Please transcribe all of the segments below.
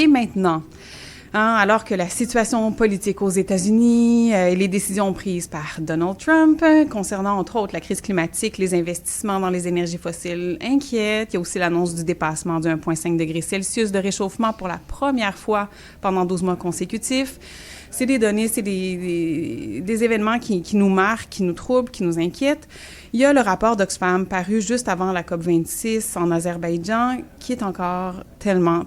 Et maintenant, alors que la situation politique aux États-Unis et les décisions prises par Donald Trump concernant, entre autres, la crise climatique, les investissements dans les énergies fossiles inquiètent. Il y a aussi l'annonce du dépassement de 1,5 degré Celsius de réchauffement pour la première fois pendant 12 mois consécutifs. C'est des données, c'est des événements qui nous marquent, qui nous troublent, qui nous inquiètent. Il y a le rapport d'Oxfam paru juste avant la COP26 en Azerbaïdjan, qui est encore tellement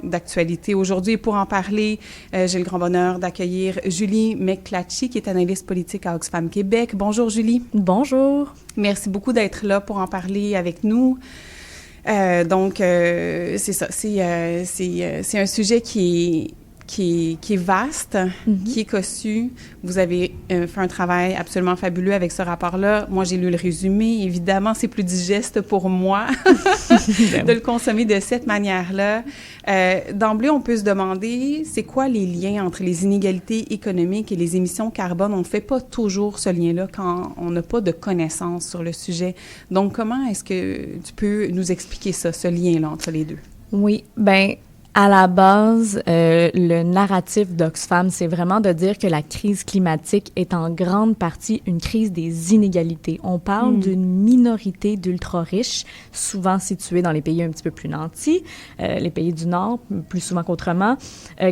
d'actualité aujourd'hui. Et pour en parler, j'ai le grand bonheur d'accueillir Julie McClatchy, qui est analyste politique à Oxfam Québec. Bonjour Julie. Bonjour. Merci beaucoup d'être là pour en parler avec nous. C'est ça, c'est un sujet qui est vaste, qui est cossu. Vous avez fait un travail absolument fabuleux avec ce rapport-là. Moi, j'ai lu le résumé. Évidemment, c'est plus digeste pour moi de le consommer de cette manière-là. D'emblée, on peut se demander, c'est quoi les liens entre les inégalités économiques et les émissions carbone? On ne fait pas toujours ce lien-là quand on n'a pas de connaissances sur le sujet. Donc, comment est-ce que tu peux nous expliquer ça, ce lien-là entre les deux? Oui, bien, à la base, le narratif d'Oxfam, c'est vraiment de dire que la crise climatique est en grande partie une crise des inégalités. On parle d'une minorité d'ultra-riches, souvent situés dans les pays un petit peu plus nantis, les pays du Nord, plus souvent qu'autrement,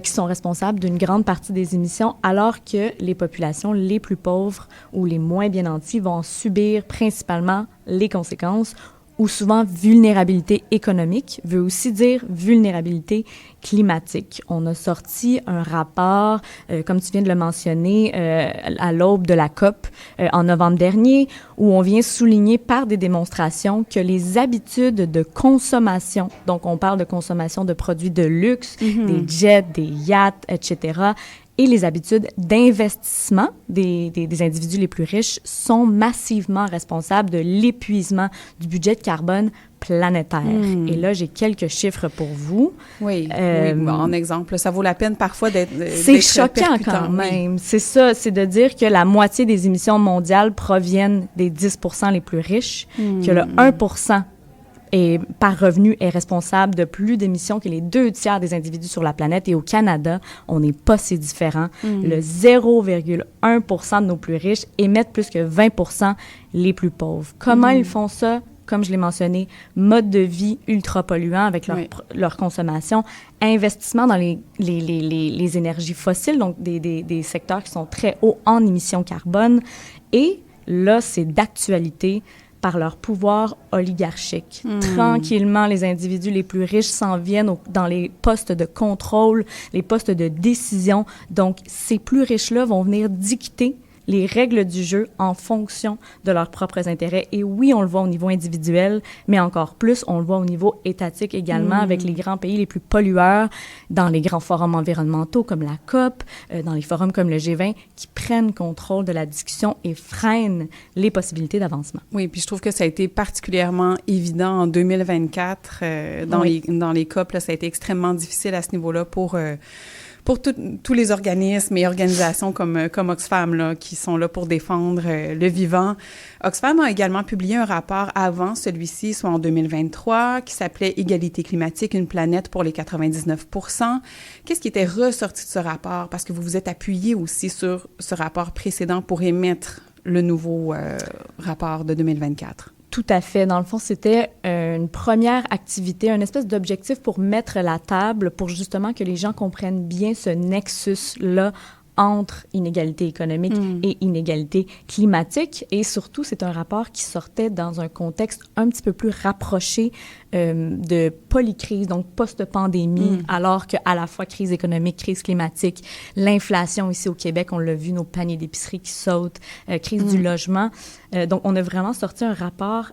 qui sont responsables d'une grande partie des émissions, alors que les populations les plus pauvres ou les moins bien nantis vont subir principalement les conséquences, ou souvent vulnérabilité économique veut aussi dire vulnérabilité climatique. On a sorti un rapport, comme tu viens de le mentionner, à l'aube de la COP en novembre dernier, où on vient souligner par des démonstrations que les habitudes de consommation, donc on parle de consommation de produits de luxe, des jets, des yachts, etc., et les habitudes d'investissement des individus les plus riches sont massivement responsables de l'épuisement du budget de carbone planétaire. Et là, j'ai quelques chiffres pour vous. Oui, en exemple, ça vaut la peine parfois d'être c'est choquant quand même. Oui. C'est ça, c'est de dire que la moitié des émissions mondiales proviennent des 10% les plus riches, que le 1% par revenu est responsable de plus d'émissions que les 2/3 des individus sur la planète. Et au Canada, on n'est pas si différent. Le 0,1% de nos plus riches émettent plus que 20% les plus pauvres. Comment ils font ça? Comme je l'ai mentionné, mode de vie ultra polluant avec leur consommation, investissement dans les énergies fossiles, donc des secteurs qui sont très hauts en émissions carbone. Et là, c'est d'actualité par leur pouvoir oligarchique. Tranquillement, les individus les plus riches s'en viennent dans les postes de contrôle, les postes de décision. Donc, ces plus riches-là vont venir dicter les règles du jeu en fonction de leurs propres intérêts. Et oui, on le voit au niveau individuel, mais encore plus, on le voit au niveau étatique également, avec les grands pays les plus pollueurs, dans les grands forums environnementaux comme la COP, dans les forums comme le G20, qui prennent contrôle de la discussion et freinent les possibilités d'avancement. Oui, puis je trouve que ça a été particulièrement évident en 2024. Dans les COP, là, ça a été extrêmement difficile à ce niveau-là pour tous les organismes et organisations comme Oxfam, là, qui sont là pour défendre le vivant. Oxfam a également publié un rapport avant celui-ci, soit en 2023, qui s'appelait « Égalité climatique, une planète pour les 99%. » Qu'est-ce qui était ressorti de ce rapport? Parce que vous vous êtes appuyé aussi sur ce rapport précédent pour émettre le nouveau rapport de 2024. Tout à fait. Dans le fond, c'était une première activité, une espèce d'objectif pour mettre la table, pour justement que les gens comprennent bien ce nexus-là entre inégalité économique et inégalité climatique. Et surtout, c'est un rapport qui sortait dans un contexte un petit peu plus rapproché de polycrise, donc post-pandémie, alors qu'à la fois crise économique, crise climatique, l'inflation ici au Québec, on l'a vu, nos paniers d'épicerie qui sautent, crise du logement. Donc, on a vraiment sorti un rapport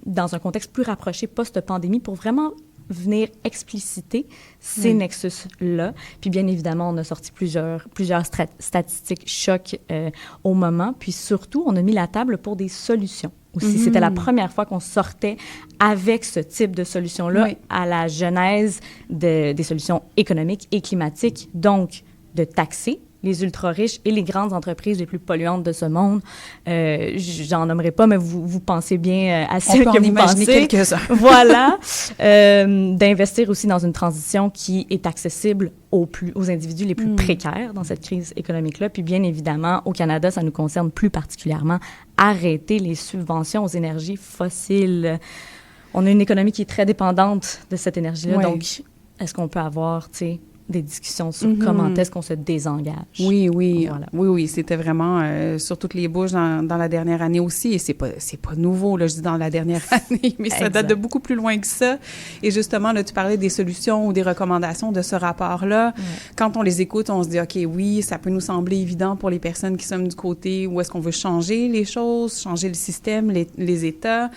dans un contexte plus rapproché post-pandémie pour vraiment venir expliciter ces nexus-là. Puis bien évidemment, on a sorti plusieurs statistiques chocs au moment. Puis surtout, on a mis la table pour des solutions aussi. C'était la première fois qu'on sortait avec ce type de solution-là à la genèse des solutions économiques et climatiques. Donc, de taxer les ultra-riches et les grandes entreprises les plus polluantes de ce monde. J'en nommerai pas, mais vous pensez bien à celles que vous pensez. Quelques-uns. Voilà. D'investir aussi dans une transition qui est accessible aux individus les plus précaires dans cette crise économique-là. Puis bien évidemment, au Canada, ça nous concerne plus particulièrement, arrêter les subventions aux énergies fossiles. On a une économie qui est très dépendante de cette énergie-là. Donc, est-ce qu'on peut avoir, tu sais, des discussions sur comment est-ce qu'on se désengage? Oui. Voilà. Oui. C'était vraiment sur toutes les bouches dans la dernière année aussi. Et c'est pas nouveau, là, je dis dans la dernière année, mais ça date de beaucoup plus loin que ça. Et justement, là, tu parlais des solutions ou des recommandations de ce rapport-là. Quand on les écoute, on se dit, OK, oui, ça peut nous sembler évident pour les personnes qui sommes du côté où est-ce qu'on veut changer les choses, changer le système, les États.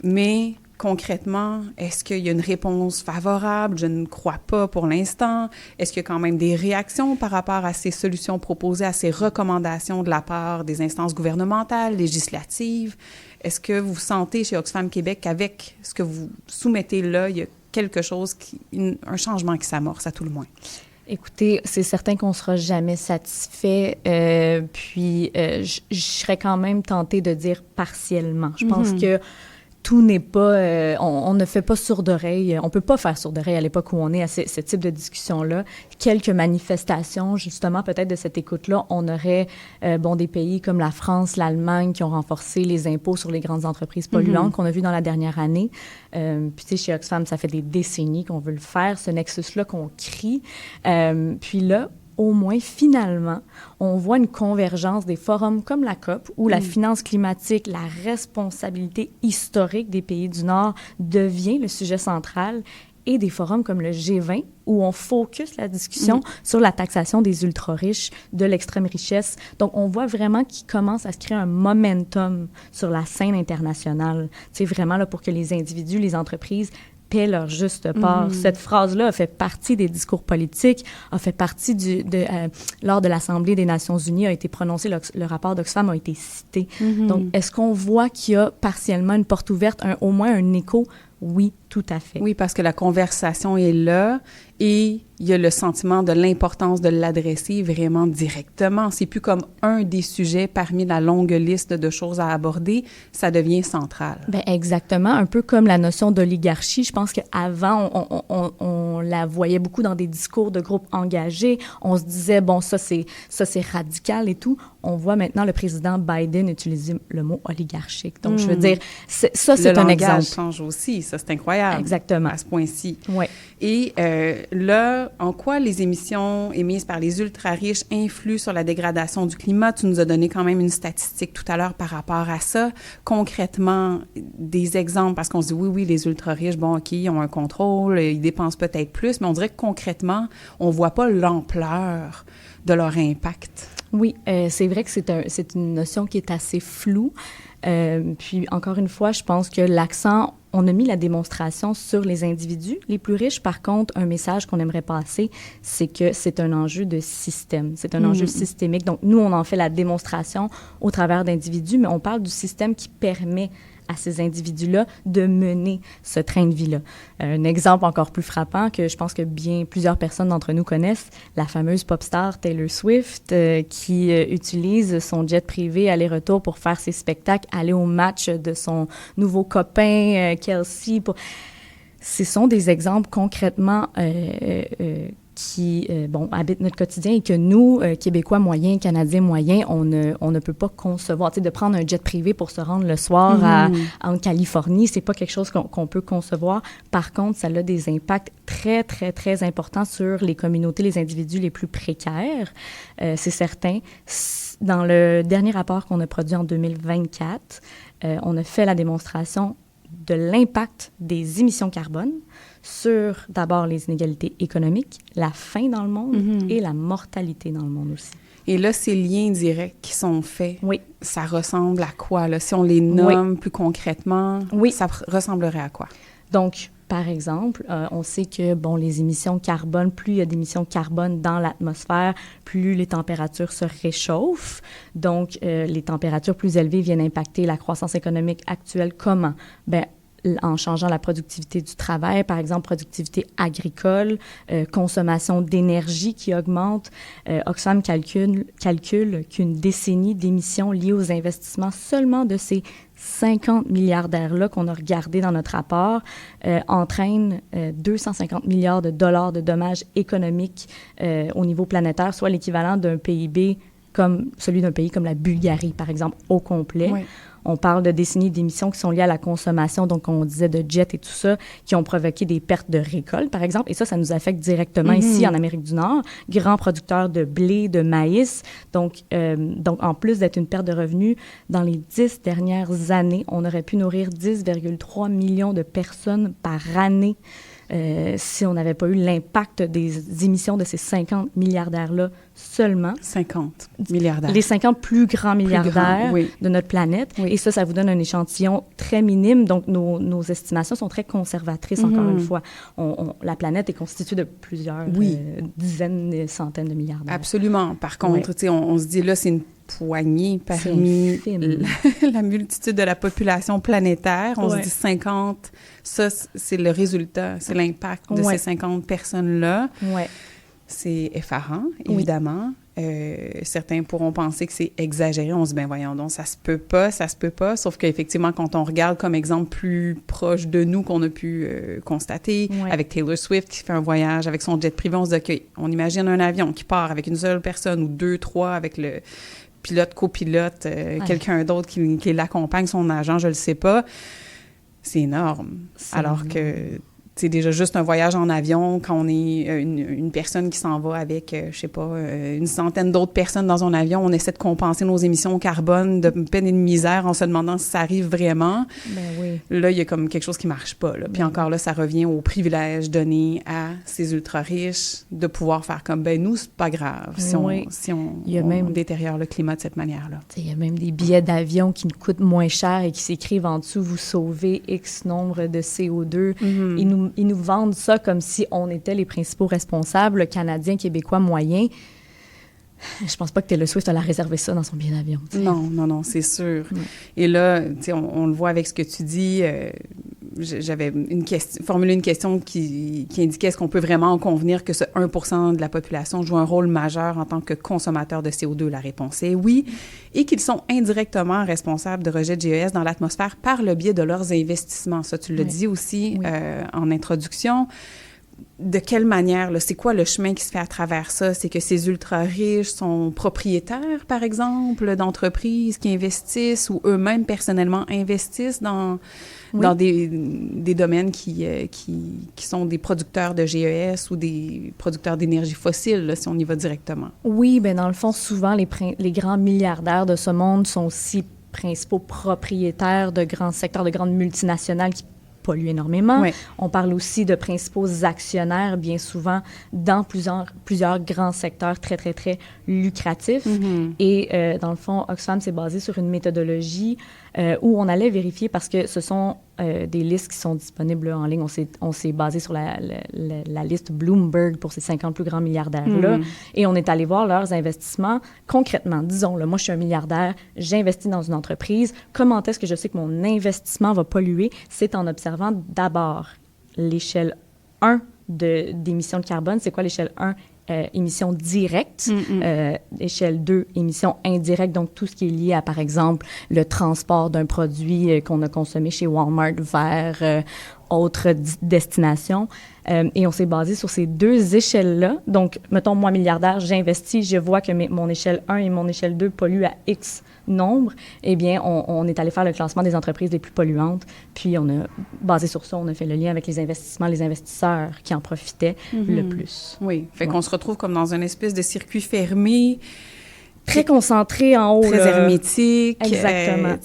Mais concrètement, est-ce qu'il y a une réponse favorable? Je ne crois pas pour l'instant. Est-ce qu'il y a quand même des réactions par rapport à ces solutions proposées, à ces recommandations de la part des instances gouvernementales, législatives? Est-ce que vous sentez chez Oxfam Québec qu'avec ce que vous soumettez là, il y a quelque chose, un changement qui s'amorce à tout le moins? Écoutez, c'est certain qu'on ne sera jamais satisfait, puis je serais quand même tentée de dire partiellement. Je pense que tout n'est pas... on ne fait pas sourde oreille. On ne peut pas faire sourde oreille à l'époque où on est à ce type de discussion-là. Quelques manifestations, justement, peut-être de cette écoute-là, on aurait des pays comme la France, l'Allemagne qui ont renforcé les impôts sur les grandes entreprises polluantes qu'on a vu dans la dernière année. Puis, tu sais, chez Oxfam, ça fait des décennies qu'on veut le faire, ce nexus-là qu'on crie. Puis là, au moins, finalement, on voit une convergence des forums comme la COP, où la finance climatique, la responsabilité historique des pays du Nord devient le sujet central, et des forums comme le G20, où on focus la discussion sur la taxation des ultra-riches, de l'extrême richesse. Donc, on voit vraiment qu'il commence à se créer un momentum sur la scène internationale. C'est vraiment là pour que les individus, les entreprises paient leur juste part. Cette phrase-là a fait partie des discours politiques, a fait partie lors de l'Assemblée des Nations unies, a été prononcé, le rapport d'Oxfam a été cité. Donc, est-ce qu'on voit qu'il y a partiellement une porte ouverte, au moins un écho? Oui, tout à fait. Oui, parce que la conversation est là et il y a le sentiment de l'importance de l'adresser vraiment directement. C'est plus comme un des sujets parmi la longue liste de choses à aborder, ça devient central. Bien, exactement, un peu comme la notion d'oligarchie. Je pense qu'avant, on la voyait beaucoup dans des discours de groupes engagés. On se disait, bon, ça c'est radical et tout. On voit maintenant le président Biden utiliser le mot oligarchique. Donc, je veux dire, ça, c'est un exemple. Le langage change aussi, ça, c'est incroyable. Exactement. À ce point-ci. Oui. Et là, en quoi les émissions émises par les ultra-riches influent sur la dégradation du climat? Tu nous as donné quand même une statistique tout à l'heure par rapport à ça. Concrètement, des exemples, parce qu'on se dit, oui, les ultra-riches, bon, OK, ils ont un contrôle, ils dépensent peut-être plus, mais on dirait que concrètement, on ne voit pas l'ampleur de leur impact. Oui, c'est vrai que c'est une notion qui est assez floue. Puis, encore une fois, je pense que on a mis la démonstration sur les individus les plus riches. Par contre, un message qu'on aimerait passer, c'est que c'est un enjeu de système. C'est un enjeu systémique. Donc, nous, on en fait la démonstration au travers d'individus, mais on parle du système qui permet à ces individus-là de mener ce train de vie-là. Un exemple encore plus frappant que je pense que plusieurs personnes d'entre nous connaissent, la fameuse pop star Taylor Swift qui utilise son jet privé aller-retour pour faire ses spectacles, aller au match de son nouveau copain Kelsey. Ce sont des exemples concrètement qui habitent notre quotidien et que nous, Québécois moyens, Canadiens moyens, on ne peut pas concevoir. Tu sais, de prendre un jet privé pour se rendre le soir en Californie, c'est pas quelque chose qu'on peut concevoir. Par contre, ça a des impacts très, très, très importants sur les communautés, les individus les plus précaires. C'est certain. Dans le dernier rapport qu'on a produit en 2024, on a fait la démonstration de l'impact des émissions carbone sur d'abord les inégalités économiques, la faim dans le monde et la mortalité dans le monde aussi. Et là, ces liens directs qui sont faits, ça ressemble à quoi, là? Si on les nomme plus concrètement, ça ressemblerait à quoi? Donc, par exemple, on sait que, les émissions carbone, plus il y a d'émissions carbone dans l'atmosphère, plus les températures se réchauffent. Donc, les températures plus élevées viennent impacter la croissance économique actuelle. Comment? Bien, en changeant la productivité du travail, par exemple, productivité agricole, consommation d'énergie qui augmente. Oxfam calcule qu'une décennie d'émissions liées aux investissements seulement de ces 50 milliardaires-là qu'on a regardés dans notre rapport entraîne 250 milliards de dollars de dommages économiques au niveau planétaire, soit l'équivalent d'un PIB comme celui d'un pays comme la Bulgarie, par exemple, au complet. Oui. On parle de décennies d'émissions qui sont liées à la consommation, donc on disait de jets et tout ça, qui ont provoqué des pertes de récolte, par exemple, et ça nous affecte directement ici en Amérique du Nord, grands producteurs de blé, de maïs. Donc en plus d'être une perte de revenus, dans les 10 dernières années, on aurait pu nourrir 10,3 millions de personnes par année si on n'avait pas eu l'impact des émissions de ces 50 milliardaires-là seulement. 50 milliardaires. Les 50 plus grands milliardaires de notre planète. Oui. Et ça vous donne un échantillon très minime. Donc, nos estimations sont très conservatrices, encore une fois. La planète est constituée de plusieurs dizaines, centaines de milliardaires. Absolument. Par contre, on se dit là, c'est une poignée parmi la multitude de la population planétaire. On se dit 50, ça, c'est le résultat, c'est l'impact de ces 50 personnes-là. Oui. C'est effarant, évidemment. Certains pourront penser que c'est exagéré. On se dit, ben voyons donc, ça se peut pas. Sauf qu'effectivement, quand on regarde comme exemple plus proche de nous qu'on a pu constater, avec Taylor Swift qui fait un voyage avec son jet privé, on se dit, OK, on imagine un avion qui part avec une seule personne ou 2, 3 avec le pilote, copilote, quelqu'un d'autre qui l'accompagne, son agent, je le sais pas. C'est énorme. Alors que c'est déjà juste un voyage en avion quand on est une personne qui s'en va avec, je sais pas, une centaine d'autres personnes dans un avion. On essaie de compenser nos émissions carbone de peine et de misère en se demandant si ça arrive vraiment. Ben oui. Là, il y a comme quelque chose qui marche pas. Là. Puis encore là, ça revient au privilège donné à ces ultra-riches de pouvoir faire comme, ben nous, c'est pas grave si on détériore le climat de cette manière-là. Il y a même des billets d'avion qui nous coûtent moins cher et qui s'écrivent en dessous, vous sauvez X nombre de CO2. Ils nous vendent ça comme si on était les principaux responsables, le Canadien, Québécois moyen. Je pense pas que Taylor Swift a réservé ça dans son billet d'avion. T'sais. Non, c'est sûr. Et là, on le voit avec ce que tu dis. J'avais formulé une question qui indiquait est-ce qu'on peut vraiment en convenir que ce 1% de la population joue un rôle majeur en tant que consommateur de CO2? La réponse est oui. Et qu'ils sont indirectement responsables de rejets de GES dans l'atmosphère par le biais de leurs investissements. Ça, tu l'as dit aussi en introduction. De quelle manière, là, c'est quoi le chemin qui se fait à travers ça? C'est que ces ultra-riches sont propriétaires, par exemple, d'entreprises qui investissent ou eux-mêmes personnellement investissent dans des domaines qui sont des producteurs de GES ou des producteurs d'énergie fossile, là, si on y va directement. Oui, bien dans le fond, souvent, les grands milliardaires de ce monde sont aussi principaux propriétaires de grands secteurs, de grandes multinationales qui polluent énormément. Oui. On parle aussi de principaux actionnaires, bien souvent, dans plusieurs grands secteurs très, très, très lucratifs. Mm-hmm. Et dans le fond, Oxfam s'est basé sur une méthodologie où on allait vérifier, parce que ce sont des listes qui sont disponibles en ligne. On s'est basé sur la liste Bloomberg pour ces 50 plus grands milliardaires-là. Mm-hmm. Et on est allé voir leurs investissements concrètement. Disons, là, moi, je suis un milliardaire, j'investis dans une entreprise. Comment est-ce que je sais que mon investissement va polluer? C'est en observant d'abord l'échelle 1 d'émissions de carbone. C'est quoi l'échelle 1? Émissions directes, échelle 2, émissions indirectes, donc tout ce qui est lié à, par exemple, le transport d'un produit qu'on a consommé chez Walmart vers autre destination. Et on s'est basé sur ces deux échelles-là. Donc, mettons, moi, milliardaire, j'investis, je vois que mon échelle 1 et mon échelle 2 polluent à X nombre. Eh bien, on est allé faire le classement des entreprises les plus polluantes. Puis, on a basé sur ça, on a fait le lien avec les investissements, les investisseurs qui en profitaient le plus. Oui, fait qu'on se retrouve comme dans une espèce de circuit fermé. Très concentré en haut. Très hermétique. Exactement.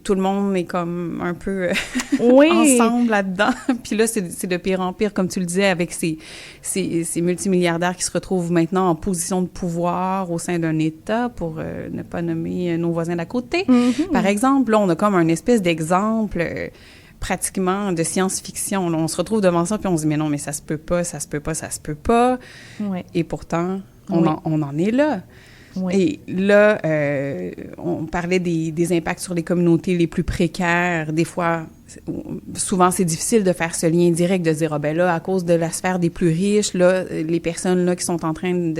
Tout le monde est comme un peu ensemble là-dedans. Puis là, c'est de pire en pire, comme tu le disais, avec ces multimilliardaires qui se retrouvent maintenant en position de pouvoir au sein d'un État, pour ne pas nommer nos voisins d'à côté. Mm-hmm. Par exemple, là, on a comme un espèce d'exemple pratiquement de science-fiction. Là, on se retrouve devant ça, puis on se dit, mais non, mais ça se peut pas. Oui. Et pourtant, on en est là. Oui. Et là, on parlait des impacts sur les communautés les plus précaires. Des fois, souvent, c'est difficile de faire ce lien direct, de dire, ah ben là, à cause de la sphère des plus riches, là, les personnes là qui sont en train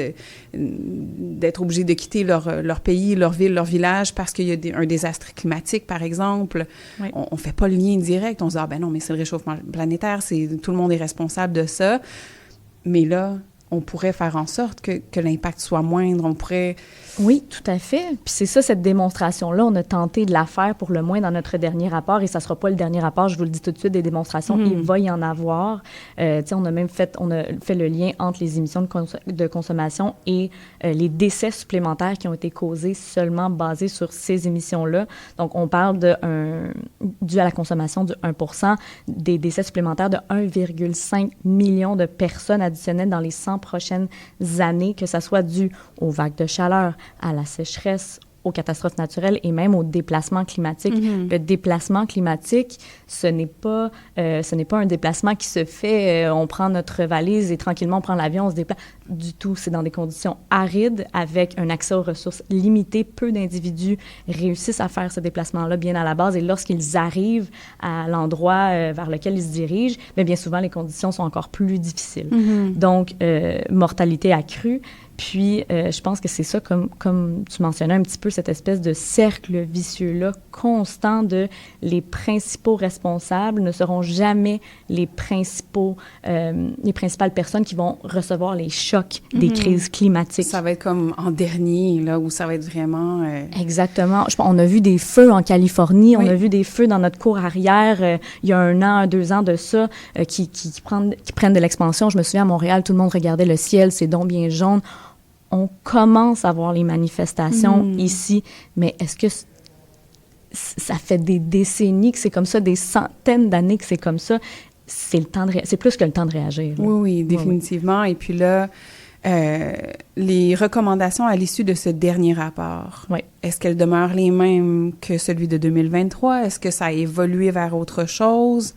d'être obligées de quitter leur pays, leur ville, leur village parce qu'il y a un désastre climatique, par exemple. Oui. On fait pas le lien direct. On se dit, ah ben non, mais c'est le réchauffement planétaire, tout le monde est responsable de ça. Mais là, on pourrait faire en sorte que l'impact soit moindre. On pourrait... Oui, tout à fait. Puis c'est ça, cette démonstration-là, on a tenté de la faire pour le moins dans notre dernier rapport, et ça ne sera pas le dernier rapport, je vous le dis tout de suite, des démonstrations, il va y en avoir. On a fait le lien entre les émissions de consommation et les décès supplémentaires qui ont été causés seulement basés sur ces émissions-là. Donc, on parle dû à la consommation du 1 des décès supplémentaires de 1,5 million de personnes additionnelles dans les 100 prochaines années, que ça soit dû aux vagues de chaleur, à la sécheresse, aux catastrophes naturelles et même au déplacement climatique. Le déplacement climatique, ce n'est pas un déplacement qui se fait, on prend notre valise et tranquillement on prend l'avion, on se déplace. Du tout, c'est dans des conditions arides avec un accès aux ressources limité. Peu d'individus réussissent à faire ce déplacement-là bien à la base, et lorsqu'ils arrivent à l'endroit vers lequel ils se dirigent, bien souvent les conditions sont encore plus difficiles. Donc, mortalité accrue. Puis, je pense que c'est ça, comme tu mentionnais un petit peu, cette espèce de cercle vicieux-là constant de les principaux responsables ne seront jamais les principales personnes qui vont recevoir les chocs des crises climatiques. Ça va être comme en dernier, là, où ça va être vraiment... Exactement. On a vu des feux en Californie, oui. On a vu des feux dans notre cour arrière il y a 1 an, 2 ans de ça, qui prennent de l'expansion. Je me souviens, à Montréal, tout le monde regardait le ciel, c'est donc bien jaune. On commence à voir les manifestations ici, mais est-ce que ça fait des décennies que c'est comme ça, des centaines d'années que c'est comme ça? C'est plus que le temps de réagir. Là. Oui, définitivement. Oui. Et puis là, les recommandations à l'issue de ce dernier rapport, est-ce qu'elles demeurent les mêmes que celui de 2023? Est-ce que ça a évolué vers autre chose?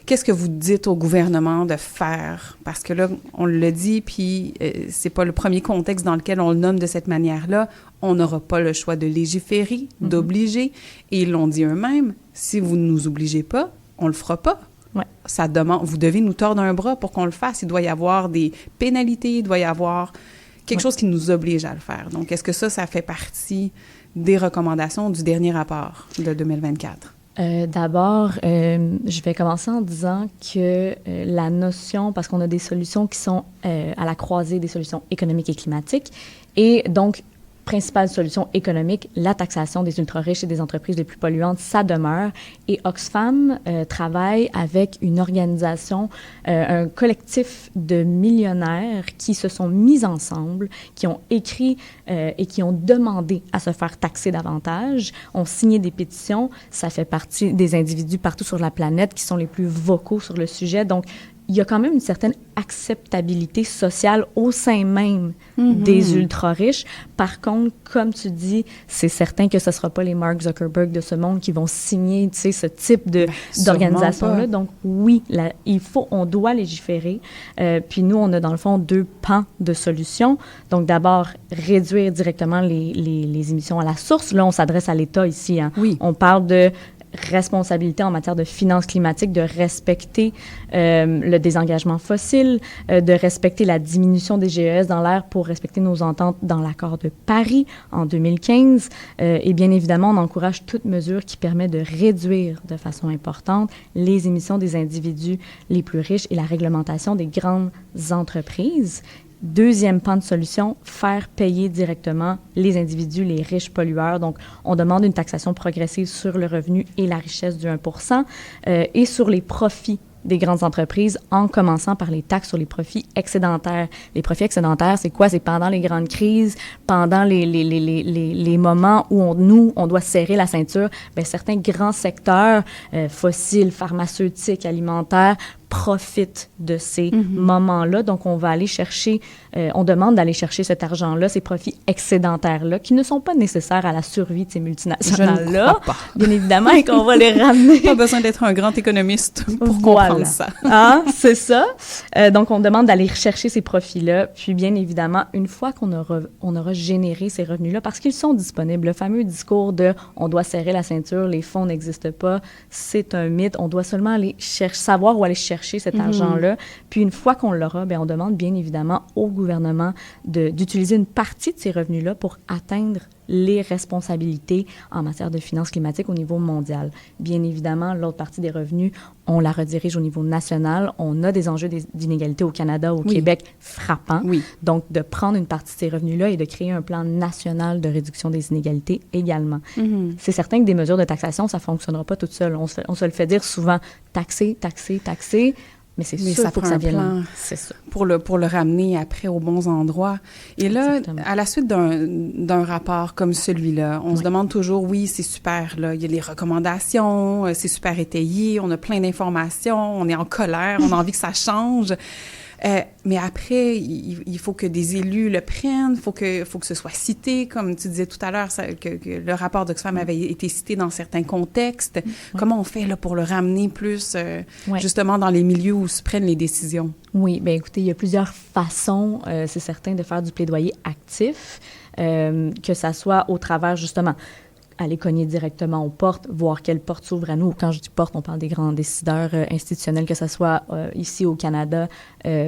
Qu'est-ce que vous dites au gouvernement de faire? Parce que là, on le dit, puis c'est pas le premier contexte dans lequel on le nomme de cette manière-là. On n'aura pas le choix de légiférer, d'obliger. Et ils l'ont dit eux-mêmes, si vous ne nous obligez pas, on le fera pas. Ouais. Ça demande, vous devez nous tordre un bras pour qu'on le fasse. Il doit y avoir des pénalités, il doit y avoir quelque chose qui nous oblige à le faire. Donc, est-ce que ça fait partie des recommandations du dernier rapport de 2024? D'abord, je vais commencer en disant que la notion, parce qu'on a des solutions qui sont à la croisée des solutions économiques et climatiques, et donc, principale solution économique, la taxation des ultra-riches et des entreprises les plus polluantes, ça demeure. Et Oxfam travaille avec une organisation, un collectif de millionnaires qui se sont mis ensemble, qui ont écrit et qui ont demandé à se faire taxer davantage, ont signé des pétitions. Ça fait partie des individus partout sur la planète qui sont les plus vocaux sur le sujet. Donc, il y a quand même une certaine acceptabilité sociale au sein même des ultra-riches. Par contre, comme tu dis, c'est certain que ce ne sera pas les Mark Zuckerberg de ce monde qui vont signer, tu sais, ce type d'organisation-là. Donc, oui, on doit légiférer. Puis nous, on a dans le fond 2 pans de solutions. Donc, d'abord, réduire directement les émissions à la source. Là, on s'adresse à l'État ici. Hein. Oui. On parle de responsabilité en matière de finances climatiques, de respecter le désengagement fossile, de respecter la diminution des GES dans l'air pour respecter nos ententes dans l'accord de Paris en 2015. Et bien évidemment, on encourage toute mesure qui permet de réduire de façon importante les émissions des individus les plus riches et la réglementation des grandes entreprises. Deuxième pan de solution, faire payer directement les individus, les riches pollueurs. Donc, on demande une taxation progressive sur le revenu et la richesse du 1 et sur les profits des grandes entreprises, en commençant par les taxes sur les profits excédentaires. Les profits excédentaires, c'est quoi? C'est pendant les grandes crises, pendant les moments où on doit serrer la ceinture, bien, certains grands secteurs, fossiles, pharmaceutiques, alimentaires, profitent de ces moments-là. Donc, on va aller chercher, on demande d'aller chercher cet argent-là, ces profits excédentaires-là, qui ne sont pas nécessaires à la survie de ces multinationales-là. Bien évidemment, et qu'on va les ramener. Pas besoin d'être un grand économiste pour comprendre ça. Ah, c'est ça. Donc, on demande d'aller chercher ces profits-là. Puis, bien évidemment, une fois qu'on aura généré ces revenus-là, parce qu'ils sont disponibles, le fameux discours de « on doit serrer la ceinture, les fonds n'existent pas », c'est un mythe. On doit seulement aller savoir où aller chercher cet argent-là. Puis une fois qu'on l'aura, bien, on demande bien évidemment au gouvernement d'utiliser une partie de ces revenus-là pour atteindre les responsabilités en matière de finances climatiques au niveau mondial. Bien évidemment, l'autre partie des revenus, on la redirige au niveau national. On a des enjeux d'inégalité au Canada, au Québec, frappants. Oui. Donc, de prendre une partie de ces revenus-là et de créer un plan national de réduction des inégalités également. C'est certain que des mesures de taxation, ça ne fonctionnera pas toute seule. On se le fait dire souvent, taxer, taxer, taxer. Mais c'est sûr ça faut que ça vienne. C'est ça. Pour le ramener après aux bons endroits. Et là, exactement. À la suite d'un rapport comme celui-là, on se demande toujours, oui, c'est super, là, il y a les recommandations, c'est super étayé, on a plein d'informations, on est en colère, on a envie que ça change. Mais après, il faut que des élus le prennent, faut que ce soit cité, comme tu disais tout à l'heure, que le rapport d'Oxfam avait été cité dans certains contextes. Comment on fait là, pour le ramener plus, justement, dans les milieux où se prennent les décisions? Oui, bien écoutez, il y a plusieurs façons, c'est certain, de faire du plaidoyer actif, que ça soit au travers, justement, aller cogner directement aux portes, voir quelles portes s'ouvrent à nous. Quand je dis portes, on parle des grands décideurs institutionnels, que ce soit ici au Canada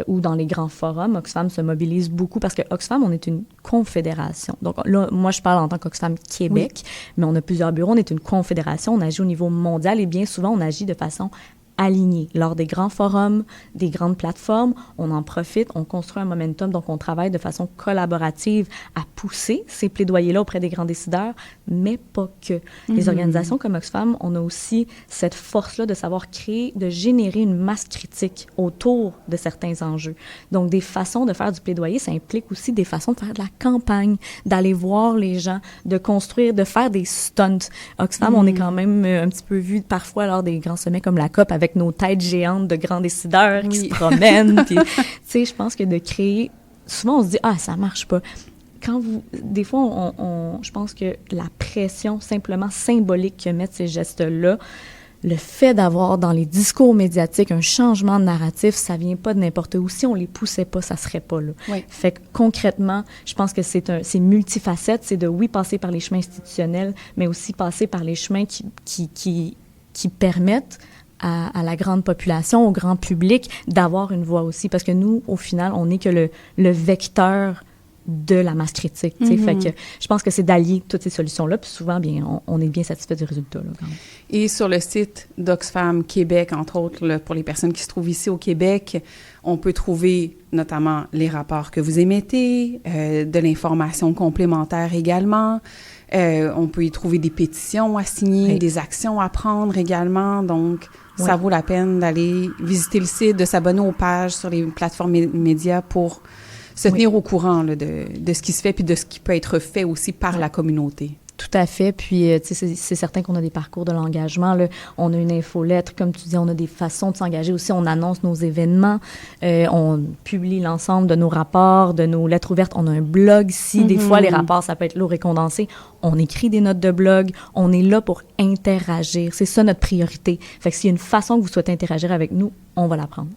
ou dans les grands forums. Oxfam se mobilise beaucoup parce que Oxfam, on est une confédération. Donc là, moi, je parle en tant qu'Oxfam Québec, mais on a plusieurs bureaux. On est une confédération, on agit au niveau mondial et bien souvent, on agit de façon alignés. Lors des grands forums, des grandes plateformes, on en profite, on construit un momentum, donc on travaille de façon collaborative à pousser ces plaidoyers-là auprès des grands décideurs, mais pas que. Les organisations comme Oxfam, on a aussi cette force-là de savoir créer, de générer une masse critique autour de certains enjeux. Donc, des façons de faire du plaidoyer, ça implique aussi des façons de faire de la campagne, d'aller voir les gens, de construire, de faire des stunts. Oxfam, on est quand même un petit peu vu parfois lors des grands sommets comme la COP avec nos têtes géantes de grands décideurs qui se promènent. Puis, tu sais, je pense que de créer... Souvent, on se dit « Ah, ça marche pas ». Des fois, je pense que la pression simplement symbolique que mettent ces gestes-là, le fait d'avoir dans les discours médiatiques un changement de narratif, ça vient pas de n'importe où. Si on les poussait pas, ça serait pas là. Oui. Fait que concrètement, je pense que c'est multifacette. C'est de, oui, passer par les chemins institutionnels, mais aussi passer par les chemins qui permettent à la grande population, au grand public, d'avoir une voix aussi. Parce que nous, au final, on n'est que le vecteur de la masse critique. Fait que je pense que c'est d'allier toutes ces solutions-là. Puis souvent, bien, on est bien satisfait du résultat. Là, quand même. Et sur le site d'Oxfam Québec, entre autres, là, pour les personnes qui se trouvent ici au Québec, on peut trouver notamment les rapports que vous émettez, de l'information complémentaire également. On peut y trouver des pétitions à signer, des actions à prendre également. Donc, ça vaut la peine d'aller visiter le site, de s'abonner aux pages sur les plateformes médias pour se tenir au courant là, de ce qui se fait puis de ce qui peut être fait aussi par la communauté. Tout à fait. Puis, tu sais, c'est certain qu'on a des parcours de l'engagement. Là. On a une infolettre, comme tu dis, on a des façons de s'engager aussi. On annonce nos événements. On publie l'ensemble de nos rapports, de nos lettres ouvertes. On a un blog ici. Des fois, les rapports, ça peut être lourd et condensé. On écrit des notes de blog. On est là pour interagir. C'est ça notre priorité. Fait que s'il y a une façon que vous souhaitez interagir avec nous, on va la prendre.